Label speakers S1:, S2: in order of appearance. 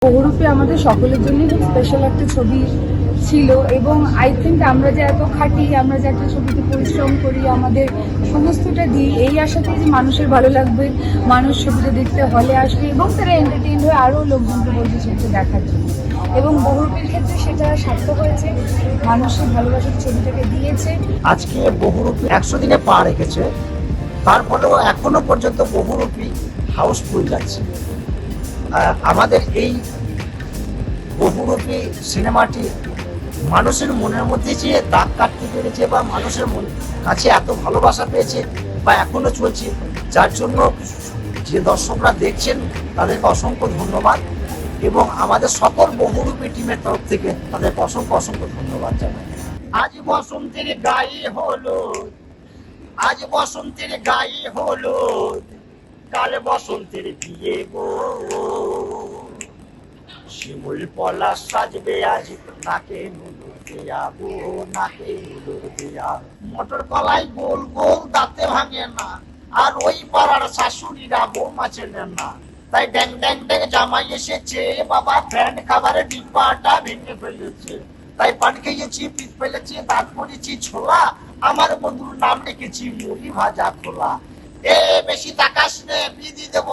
S1: বহুরূপী আমাদের সকলের জন্যই খুব স্পেশাল একটা ছবি ছিল এবং আই থিঙ্ক আমরা যে এত খাটি, আমরা যে একটা ছবিতে পরিশ্রম করি, আমাদের সমস্তটা দিই এই আশাতেই যে মানুষের ভালো লাগবে, মানুষ ছবিটা দেখতে হলে আসবে এবং তারা এন্টারটেইন হয়ে আরও লোকজনকে বলবে ছবিটা দেখার জন্য। এবং বহুরূপীর ক্ষেত্রে সেটা সার্থক হয়েছে, মানুষের ভালোবাসার ছবিটাকে দিয়েছে।
S2: আজকে বহুরূপী 100 দিনে পা রেখেছে, তারপরেও এখনো পর্যন্ত বহুরূপী হাউসফুল যাচ্ছে। আমাদের এই বহুরূপী সিনেমাটি মানুষের মনের মধ্যে যে দাগ কাটতে পেরেছে বা মানুষের কাছে এত ভালোবাসা পেয়েছে বা এখনো চলছে, যার জন্য যে দর্শকরা দেখছেন তাদেরকে অসংখ্য ধন্যবাদ এবং আমাদের সকল বহুরূপী টিমের তরফ থেকে তাদেরকে অসংখ্য অসংখ্য ধন্যবাদ জানাই। আজ বসন্তের গায়ে হলুদ, আজ বসন্তের গায়ে হলুদ, কাল বসন্তের বিয়ে গো, শিমুল পলাশ সাজবে আজ নাকে নুদুর দিয়া গো, নাকে নুদুর দিয়া। মটর কলাই গোল গোল দাঁতে ভাঙে না, আর ওই পাড়ার শাশুড়িরা বৌমা চেনেন না, তাই ড্যাং ড্যাং ড্যাং জামাই এসেছে, বাবা ফ্যান খাবারের ডিব্বাটা ভেঙে ফেলেছে, তাই পান খেয়েছি, পিঠ ফেলেছি, দাঁত পড়েছি ছোলা, আমার বন্ধুর নাম রেখেছি মুড়ি ভাজা খোলা। এ বেশি তাকাস নে, বিধি দেবো